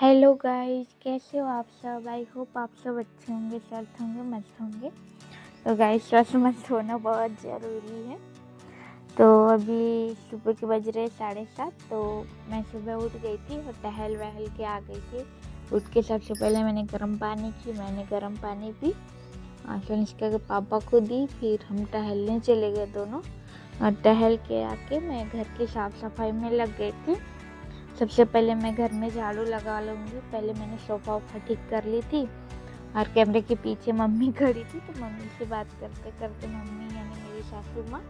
Hello guys, कैसे हो आप सब। आई होप आप सब अच्छे होंगे, स्वस्थ होंगे, मस्त होंगे। तो गाइस, स्वस्थ मस्त होना बहुत ज़रूरी है। तो अभी सुबह के बज रहे 7:30। तो मैं सुबह उठ गई थी और टहल वहल के आ गई थी। उठ के सबसे पहले मैंने गर्म पानी की, मैंने गर्म पानी पी, कनिष्का के पापा को दी, फिर हम टहलने चले गए दोनों। और टहल के आके मैं घर की साफ़ सफाई में लग गई थी। सबसे पहले मैं घर में झाड़ू लगा लूँगी। पहले मैंने सोफ़ा वोफ़ा ठीक कर ली थी और कैमरे के पीछे मम्मी खड़ी थी, तो मम्मी से बात करते करते, मम्मी यानी मेरी सासू माँ,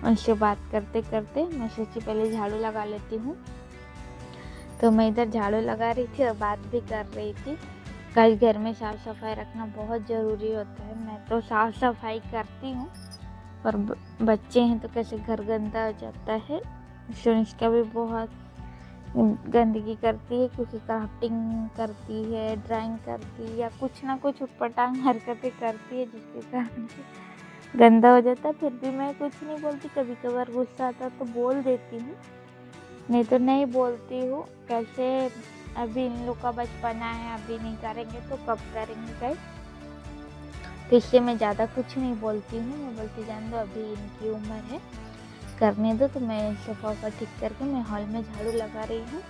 उनसे बात करते करते मैं सोची पहले झाड़ू लगा लेती हूँ। तो मैं इधर झाड़ू लगा रही थी और बात भी कर रही थी। कल घर में साफ़ सफाई रखना बहुत ज़रूरी होता है। मैं तो साफ़ सफाई करती हूँ, पर बच्चे हैं तो कैसे घर गंदा हो जाता है। सुनिश्का भी बहुत गंदगी करती है, क्योंकि क्राफ्टिंग करती है, ड्राइंग करती है, या कुछ ना कुछ उटपटांग हरकतें करती है, जिसके कारण गंदा हो जाता है। फिर भी मैं कुछ नहीं बोलती। कभी कभार गुस्सा आता तो बोल देती हूँ, नहीं तो नहीं बोलती हूँ। कैसे अभी इन लोग का बचपना है, अभी नहीं करेंगे तो कब करेंगे गाइस। तो इसलिए मैं ज़्यादा कुछ नहीं बोलती हूँ। मैं बोलती जान दो, अभी इनकी उम्र है, करने दो। तो मैं सोफ़ा ठीक करके मैं हॉल में झाड़ू लगा रही हूँ।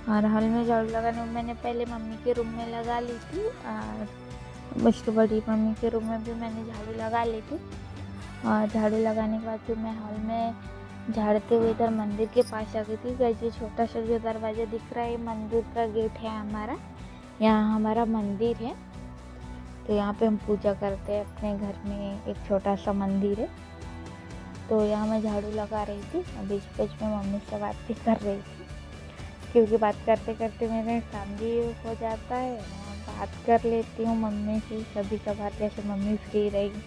और हॉल में झाड़ू लगाने में मैंने पहले मम्मी के रूम में लगा ली थी, और उसके बड़ी मम्मी के रूम में भी मैंने झाड़ू लगा ली थी। और झाड़ू लगाने के बाद फिर मैं हॉल में झाड़ते हुए इधर मंदिर के पास आ गई थी। वैसे छोटा सा जो दरवाज़ा दिख रहा है, मंदिर का गेट है हमारा। यहाँ हमारा मंदिर है, तो यहाँ पे हम पूजा करते हैं। अपने घर में एक छोटा सा मंदिर है, तो यहाँ मैं झाड़ू लगा रही थी। बीच बीच में मम्मी से बात भी कर रही थी, क्योंकि बात करते करते मेरे काम भी हो जाता है। बात कर लेती हूँ मम्मी से कभी कभार, जैसे मम्मी फ्री रहेगी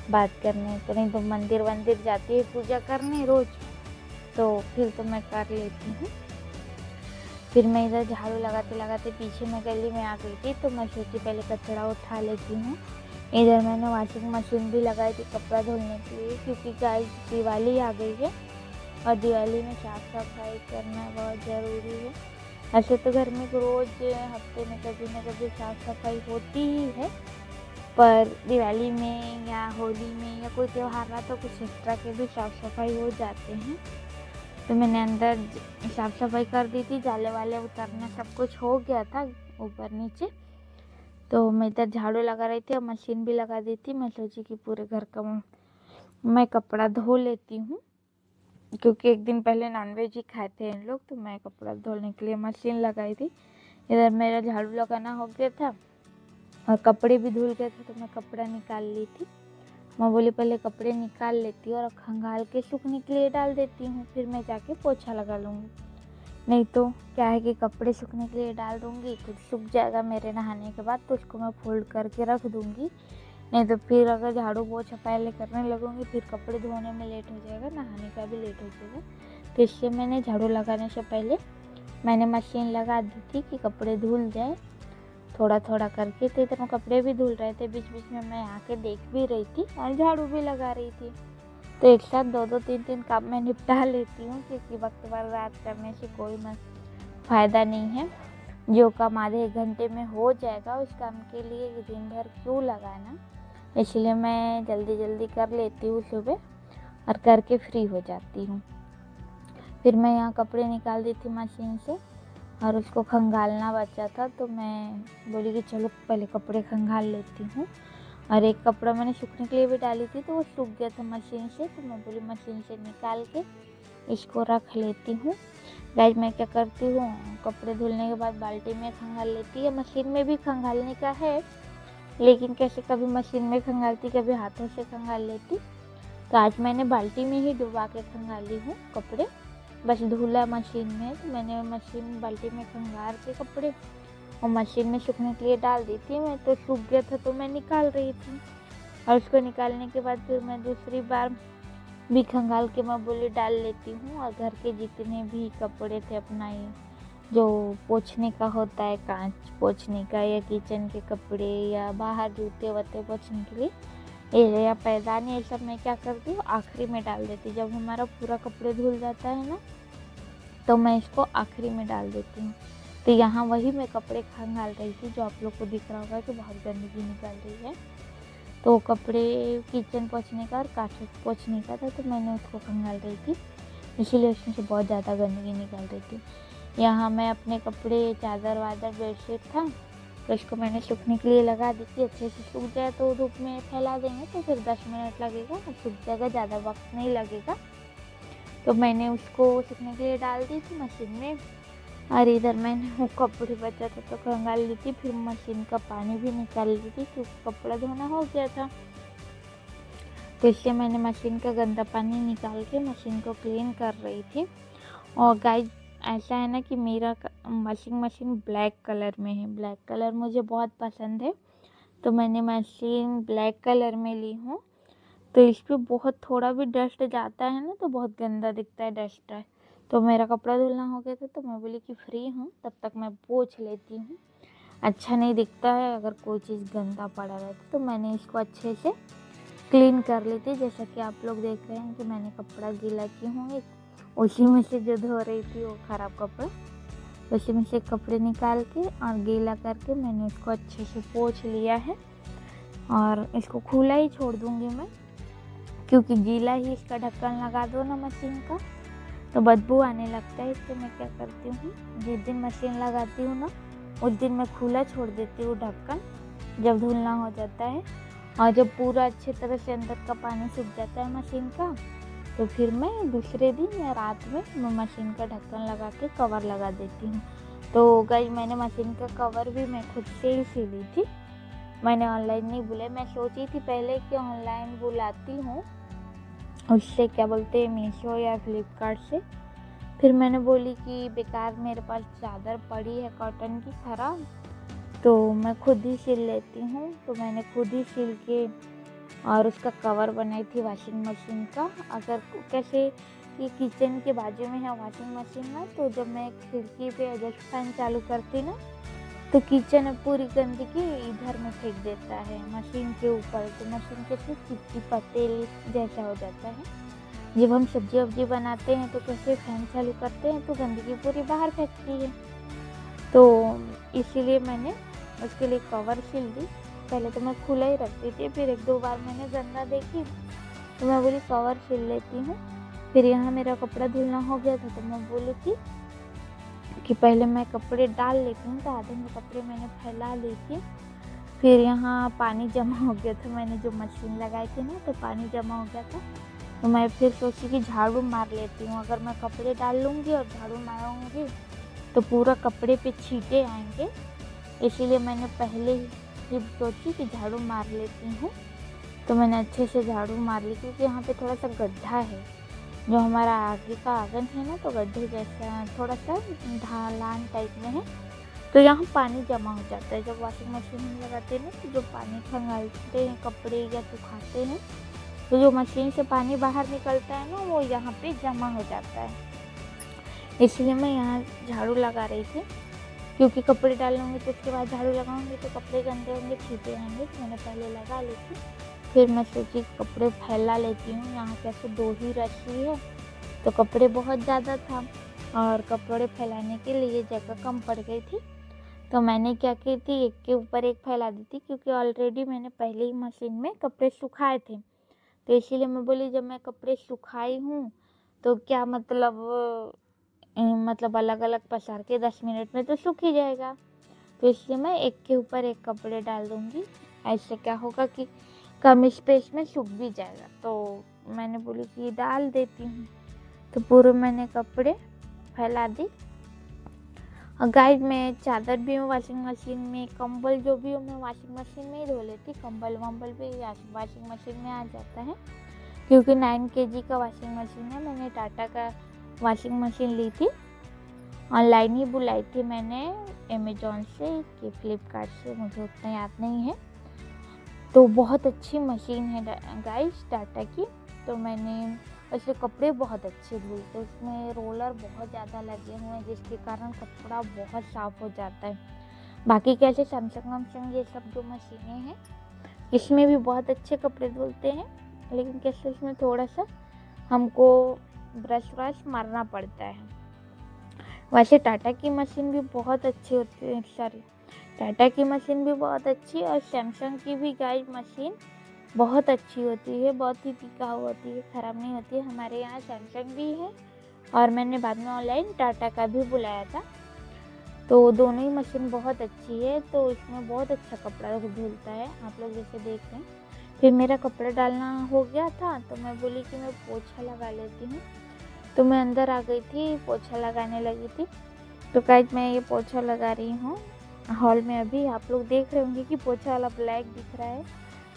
बात करने तो। नहीं तो मंदिर वंदिर जाती है पूजा करने रोज़, तो फिर तो मैं कर लेती हूँ। फिर मैं इधर झाड़ू लगाते लगाते पीछे में गली में आ गई थी, तो मैं सोची पहले कचरा उठा लेती हूँ। इधर मैंने वॉशिंग मशीन भी लगाई थी कपड़ा धुलने के लिए, क्योंकि गाइस दिवाली आ गई है और दिवाली में साफ़ सफाई करना बहुत ज़रूरी है। ऐसे तो घर में रोज़ हफ्ते में कभी न कभी साफ़ सफाई होती ही है, पर दिवाली में या होली में या कोई त्यौहार रहा तो कुछ एक्स्ट्रा के भी साफ़ सफाई हो जाते हैं। तो मैंने अंदर साफ़ सफाई कर दी थी, जाले वाले उतरना सब कुछ हो गया था ऊपर नीचे। तो मैं इधर झाड़ू लगा रही थी और मशीन भी लगा दी थी। मैं सोची कि पूरे घर का मैं कपड़ा धो लेती हूँ, क्योंकि एक दिन पहले नॉनवेज ही खाए थे इन लोग, तो मैं कपड़ा धोने के लिए मशीन लगाई थी। इधर मेरा झाड़ू लगाना हो गया था और कपड़े भी धुल गए थे, तो मैं कपड़ा निकाल ली थी। मैं बोली पहले कपड़े निकाल लेती हूँ और खंगाल के सूखने के लिए डाल देती हूँ, फिर मैं जाके पोछा लगा लूँगी। नहीं तो क्या है कि कपड़े सूखने के लिए डाल दूँगी, कुछ सूख जाएगा मेरे नहाने के बाद, तो उसको मैं फोल्ड करके रख दूँगी। नहीं तो फिर अगर झाड़ू पोछा पहले करने लगूँगी, फिर कपड़े धोने में लेट हो जाएगा, नहाने का भी लेट हो जाएगा। तो इसलिए मैंने झाड़ू लगाने से पहले मैंने मशीन लगा दी थी कि कपड़े धुल जाए थोड़ा थोड़ा करके। तो इधर कपड़े भी धुल रहे थे, बीच बीच में मैं आके देख भी रही थी और झाड़ू भी लगा रही थी। तो एक साथ दो दो तीन तीन काम मैं निपटा लेती हूँ, क्योंकि वक्त बर्बाद करने से कोई फ़ायदा नहीं है। जो काम आधे एक घंटे में हो जाएगा, उस काम के लिए दिन भर क्यों लगाना। इसलिए मैं जल्दी जल्दी कर लेती हूँ सुबह और करके फ्री हो जाती हूँ। फिर मैं यहाँ कपड़े निकाल दी थी मशीन से और उसको खंगालना बचा था, तो मैं बोली कि चलो पहले कपड़े खंगाल लेती हूँ। और एक कपड़ा मैंने सूखने के लिए भी डाली थी, तो वो सूख गया था मशीन से, तो मैं बोली मशीन से निकाल के इसको रख लेती हूँ। गाइस, मैं क्या करती हूँ, कपड़े धुलने के बाद बाल्टी में खंगाल लेती है। मशीन में भी खंगालने का है, लेकिन कैसे कभी मशीन में खंगालती, कभी हाथों से खंगाल लेती। तो आज मैंने बाल्टी में ही डुबा के खंगाली हूँ कपड़े। बस धुला मशीन में, तो मैंने मशीन बाल्टी में खंगाल के कपड़े और मशीन में सूखने के लिए डाल दी थी। मैं तो सूख गया था, तो मैं निकाल रही थी। और उसको निकालने के बाद फिर मैं दूसरी बार भी खंगाल के मैं बोली डाल लेती हूँ। और घर के जितने भी कपड़े थे, अपना ये जो पोंछने का होता है, कांच पोंछने का, या किचन के कपड़े, या बाहर जूते वूते पोंछने के लिए, ये या पैदान, ये सब मैं क्या करती हूँ आखिरी में डाल देती हूँ। जब हमारा पूरा कपड़े धुल जाता है ना, तो मैं इसको आखिरी में डाल देती हूँ। तो यहाँ वही मैं कपड़े खंगाल रही थी, जो आप लोग को दिख रहा होगा कि बहुत गंदगी निकल रही है। तो कपड़े किचन पोंछने का और कार्पेट पोंछने का था, तो मैंने उसको खंगाल रही थी, इसीलिए उसमें से बहुत ज़्यादा गंदगी निकल रही थी। यहाँ मैं अपने कपड़े चादर वादर बेडशीट था, तो इसको मैंने सूखने के लिए लगा दी कि अच्छे से सूख जाए, तो धूप में फैला देंगे तो फिर 10 मिनट लगेगा, सूख जाएगा, ज़्यादा वक्त नहीं लगेगा। तो मैंने उसको सूखने के लिए डाल दी थी मशीन में, और इधर मैंने वो कपड़े बचा था तो खंगाल ली थी, फिर मशीन का पानी भी निकाल ली थी क्योंकि कपड़ा धोना हो गया था। तो इसलिए मैंने मशीन का गंदा पानी निकाल के मशीन को क्लीन कर रही थी। और गाइस ऐसा है ना कि मेरा वॉशिंग मशीन ब्लैक कलर में है, ब्लैक कलर मुझे बहुत पसंद है, तो मैंने मशीन ब्लैक कलर में ली हूँ। तो इस पर बहुत थोड़ा भी डस्ट जाता है ना तो बहुत गंदा दिखता है डस्ट है। तो मेरा कपड़ा धुलना हो गया था, तो मैं बोली कि फ्री हूँ तब तक मैं पोंछ लेती हूँ, अच्छा नहीं दिखता है अगर कोई चीज़ गंदा पड़ा रहता। तो मैंने इसको अच्छे से क्लीन कर ली थी, जैसा कि आप लोग देख रहे हैं कि मैंने कपड़ा गीला की हूँ, उसी में से जो धो रही थी वो ख़राब कपड़ा, उसी में से कपड़े निकाल के और गीला करके मैंने उसको अच्छे से पोंछ लिया है। और इसको खुला ही छोड़ दूँगी मैं, क्योंकि गीला ही इसका ढक्कन लगा दो ना मशीन का तो बदबू आने लगता है। इसलिए मैं क्या करती हूँ, जिस दिन मशीन लगाती हूँ ना उस दिन मैं खुला छोड़ देती हूँ ढक्कन, जब धुलना हो जाता है और जब पूरा अच्छी तरह से अंदर का पानी सूख जाता है मशीन का, तो फिर मैं दूसरे दिन या रात में मैं मशीन का ढक्कन लगा के कवर लगा देती हूँ। तो गाइस मैंने मशीन का कवर भी मैं खुद से ही सिली थी, मैंने ऑनलाइन नहीं बुलाया। मैं सोची थी पहले कि ऑनलाइन बुलाती हूँ, उससे क्या बोलते हैं मीशो या फ्लिपकार्ट से, फिर मैंने बोली कि बेकार मेरे पास चादर पड़ी है कॉटन की ख़राब, तो मैं खुद ही सिल लेती हूँ। तो मैंने खुद ही सिल के और उसका कवर बनाई थी वॉशिंग मशीन का। अगर कैसे कि किचन के बाजू में है वॉशिंग मशीन ना, तो जब मैं खिड़की पे एग्जॉस्ट फैन चालू करती ना तो किचन में पूरी गंदगी इधर में फेंक देता है मशीन के ऊपर, तो मशीन के सिर्फ चिपचिपा तेल जैसा हो जाता है। जब हम सब्जी वब्जी बनाते हैं तो कैसे फैन चालू करते हैं तो गंदगी पूरी बाहर फेंकती है, तो इसीलिए मैंने उसके लिए कवर सिल दी। पहले तो मैं खुला ही रखती थी, फिर एक दो बार मैंने गंदा देखी तो मैं बोली कवर सिल लेती हूँ। फिर यहाँ मेरा कपड़ा धुलना हो गया था, तो मैं बोली थी कि पहले मैं कपड़े डाल लेती हूँ, तो आधे में कपड़े मैंने फैला ली थी। फिर यहाँ पानी जमा हो गया था, मैंने जो मशीन लगाई थी ना तो पानी जमा हो गया था, तो मैं फिर सोची कि झाड़ू मार लेती हूँ। अगर मैं कपड़े डाल लूँगी और झाड़ू मारूँगी तो पूरा कपड़े पे छींटे आएंगे, इसीलिए मैंने पहले ही सोची कि झाड़ू मार लेती हूँ। तो मैंने अच्छे से झाड़ू मार ली, क्योंकि यहाँ पे थोड़ा सा गड्ढा है, जो हमारा आगे का आंगन है ना तो गड्ढे जैसा थोड़ा सा ढलान टाइप में है, तो यहाँ पानी जमा हो जाता है। जब वॉशिंग मशीन में लगाते हैं ना तो जो पानी खंगालते हैं कपड़े या सुखाते हैं, तो जो मशीन से पानी बाहर निकलता है ना वो यहाँ पे जमा हो जाता है। इसलिए मैं यहाँ झाड़ू लगा रही थी, क्योंकि कपड़े डाल लूँगी तो उसके बाद झाड़ू लगाऊंगी तो कपड़े गंदे होंगे, छींटे आएंगे, तो मैंने पहले लगा ली थी। फिर मैं सोची कपड़े फैला लेती हूँ, यहाँ कैसे 2 ही रस्सी है तो कपड़े बहुत ज़्यादा था और कपड़े फैलाने के लिए जगह कम पड़ गई थी, तो मैंने क्या की थी एक के ऊपर एक फैला दी थी, क्योंकि ऑलरेडी मैंने पहले ही मशीन में कपड़े सुखाए थे। तो इसीलिए मैं बोली जब मैं कपड़े सुखाई हूँ तो क्या मतलब अलग अलग पसार के 10 मिनट में तो सूख ही जाएगा, तो इसलिए मैं एक के ऊपर एक कपड़े डाल दूँगी। ऐसे क्या होगा कि कम स्पेस में सूख भी जाएगा, तो मैंने बोली कि डाल देती हूँ। तो पूरे मैंने कपड़े फैला दी। और गाइस मैं चादर भी हूँ वॉशिंग मशीन में, कंबल जो भी हो मैं वॉशिंग मशीन में ही धो लेती, कंबल वम्बल भी वॉशिंग मशीन में आ जाता है, क्योंकि 9 kg का वॉशिंग मशीन है। मैंने टाटा का वॉशिंग मशीन ली थी, ऑनलाइन ही बुलाई थी मैंने अमेजोन से कि फ्लिपकार्ट से, मुझे उतना याद नहीं है। तो बहुत अच्छी मशीन है गाइस टाटा की। तो मैंने उसके कपड़े बहुत अच्छे धुलते, उसमें रोलर बहुत ज़्यादा लगे हुए हैं जिसके कारण कपड़ा बहुत साफ़ हो जाता है। बाकी कैसे सैमसंग ये सब जो मशीनें हैं इसमें भी बहुत अच्छे कपड़े धुलते हैं, लेकिन कैसे इसमें थोड़ा सा हमको ब्रश व्रश मारना पड़ता है। वैसे टाटा की मशीन भी बहुत अच्छी होती है, सॉरी, टाटा की मशीन भी बहुत अच्छी और सैमसंग की भी गाइस मशीन बहुत अच्छी होती है, बहुत ही टिकाऊ होती है, ख़राब नहीं होती है। हमारे यहाँ सैमसंग भी है और मैंने बाद में ऑनलाइन टाटा का भी बुलाया था, तो दोनों ही मशीन बहुत अच्छी है। तो इसमें बहुत अच्छा कपड़ा धुलता है, आप लोग जैसे देख रहे हैं। फिर मेरा कपड़ा डालना हो गया था तो मैं बोली कि मैं पोछा लगा लेती हूँ, तो मैं अंदर आ गई थी, पोछा लगाने लगी थी। तो गाइस मैं ये पोछा लगा रही हूँ हॉल में। अभी आप लोग देख रहे होंगे कि पोछा वाला ब्लैक दिख रहा है,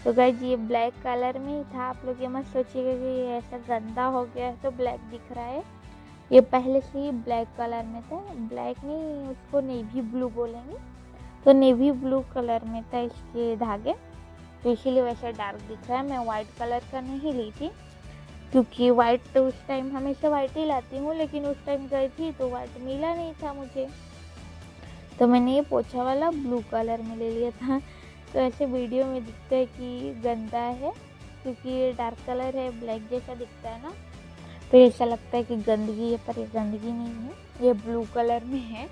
तो गाइस ये ब्लैक कलर में ही था। आप लोग ये मत सोचिएगा कि ये ऐसा गंदा हो गया है तो ब्लैक दिख रहा है, ये पहले से ही ब्लैक कलर में था। ब्लैक नहीं, उसको नेवी ब्लू बोलेंगे, तो नेवी ब्लू कलर में था इसके धागे, तो इसीलिए वैसा डार्क दिख रहा है। मैं वाइट कलर का नहीं ली थी क्योंकि वाइट तो उस टाइम हमेशा वाइट ही लाती हूँ, लेकिन उस टाइम गई थी तो वाइट मिला नहीं था मुझे, तो मैंने ये पोछा वाला ब्लू कलर में ले लिया था। तो ऐसे वीडियो में दिखता है कि गंदा है क्योंकि ये डार्क कलर है, ब्लैक जैसा दिखता है ना, तो ऐसा लगता है कि गंदगी है, पर ये गंदगी नहीं है, ये ब्लू कलर में है।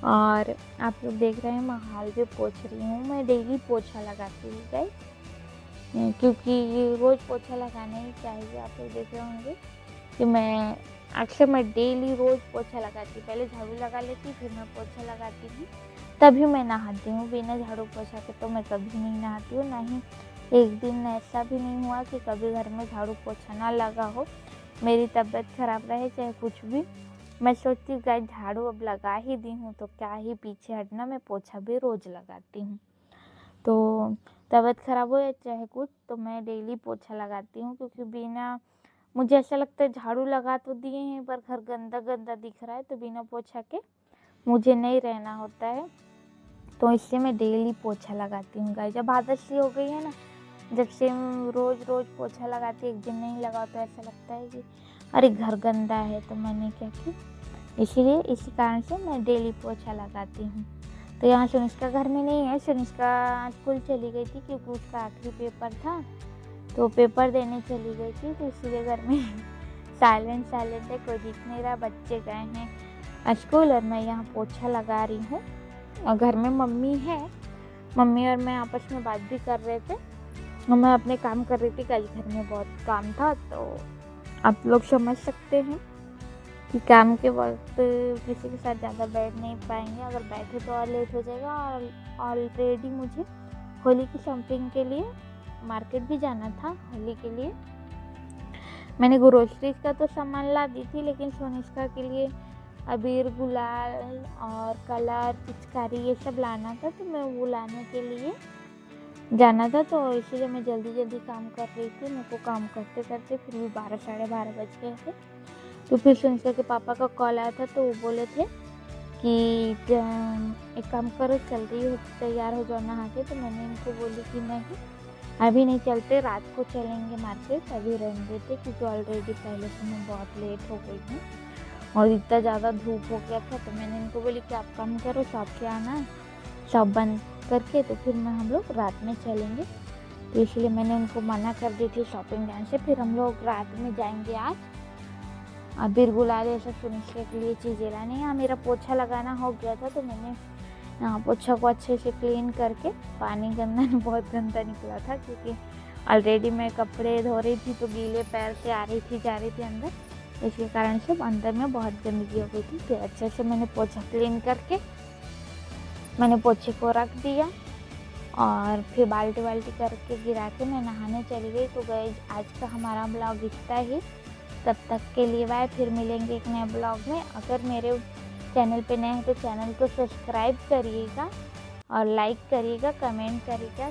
और आप लोग देख रहे हैं मैं हाल भी पोछ रही हूँ। मैं डेली पोछा लगाती हूँ गाइस, क्योंकि रोज़ पोछा लगाना ही चाहिए। आप लोग देख रहे होंगे कि मैं अक्सर डेली रोज़ पोछा लगाती हूँ। पहले झाड़ू लगा लेती, फिर मैं पोछा लगाती हूँ, तभी मैं नहाती हूँ। बिना झाड़ू पोछा के तो मैं कभी नहीं नहाती हूँ, ना ही एक दिन ऐसा भी नहीं हुआ कि कभी घर में झाड़ू पोछा ना लगा हो। मेरी तबीयत ख़राब रहे चाहे कुछ भी, मैं सोचती हूँ गाइस झाड़ू अब लगा ही दी हूँ तो क्या ही पीछे हटना, मैं पोछा भी रोज़ लगाती हूँ। तो तबीयत ख़राब हो या चाहे कुछ, तो मैं डेली पोछा लगाती हूँ, क्योंकि बिना, मुझे ऐसा लगता है झाड़ू लगा तो दिए हैं पर घर गंदा गंदा दिख रहा है, तो बिना पोछा के मुझे नहीं रहना होता है, तो इससे मैं डेली पोछा लगाती हूँ गाइस। जब आदत सी हो गई है ना, जब से रोज़ रोज़ पोछा लगाती, एक दिन नहीं लगाओ तो ऐसा लगता है कि अरे घर गंदा है, तो मैंने क्या की, इसीलिए इसी कारण से मैं डेली पोछा लगाती हूँ। तो यहाँ सुनिश्का घर में नहीं है, सुनिश्का स्कूल चली गई थी क्योंकि उसका आखिरी पेपर था, तो पेपर देने चली गई थी, तो इसीलिए घर में साइलेंट है, कोई दिख नहीं रहा। बच्चे गए हैं स्कूल और मैं यहाँ पोछा लगा रही हूँ, और घर में मम्मी है, मम्मी और मैं आपस में बात भी कर रहे थे, और मैं अपने काम कर रही थी। कल घर में बहुत काम था, तो आप लोग समझ सकते हैं कि काम के वक्त किसी के साथ ज़्यादा बैठ नहीं पाएंगे, अगर बैठे तो और लेट हो जाएगा। और ऑलरेडी मुझे होली की शॉपिंग के लिए मार्केट भी जाना था। होली के लिए मैंने ग्रोसरीज का तो सामान ला दी थी, लेकिन सोनिष्का के लिए अबीर, गुलाल और कलर, पिचकारी ये सब लाना था, तो मैं वो लाने के लिए जाना था, तो इसीलिए मैं जल्दी काम कर रही थी। मेरे को काम करते करते फिर भी 12 साढ़े 12 बज गए थे। तो फिर सोनिष्का के पापा का कॉल आया था, तो वो बोले थे कि एक काम करो, चल रही हो, तैयार हो जाओ नहा के। तो मैंने इनको बोली कि नहीं, अभी नहीं चलते, रात को चलेंगे मार्केट, अभी रहने देते, क्योंकि ऑलरेडी पहले से मैं बहुत लेट हो गई हूँ और इतना ज़्यादा धूप हो गया था। तो मैंने इनको बोली कि आप काम करो, शॉप से आना, शॉप बंद करके तो फिर हम लोग रात में चलेंगे। तो इसलिए मैंने उनको मना कर दी थी शॉपिंग जाने से। फिर हम लोग रात में जाएंगे आज। अबीर, गुलाल ऐसा सुनिश्का के लिए चीज़ें लाने। यहाँ मेरा पोछा लगाना हो गया था, तो मैंने यहाँ पोछा को अच्छे से क्लीन करके, पानी गंदा बहुत गंदा निकला था क्योंकि ऑलरेडी मैं कपड़े धो रही थी, तो गीले पैर से आ रही थी जा रही थी अंदर, इसके कारण से अंदर में बहुत गंदगी हो गई थी। फिर अच्छे से मैंने पोछा क्लीन करके मैंने पोछे को रख दिया, और फिर बाल्टी करके गिरा के मैं नहाने चली गई। तो गाइस आज का हमारा ब्लॉग इतना ही, तब तक के लिए बाय। फिर मिलेंगे एक नए ब्लॉग में। अगर मेरे चैनल पे नए हैं तो चैनल को सब्सक्राइब करिएगा और लाइक करिएगा, कमेंट करिएगा।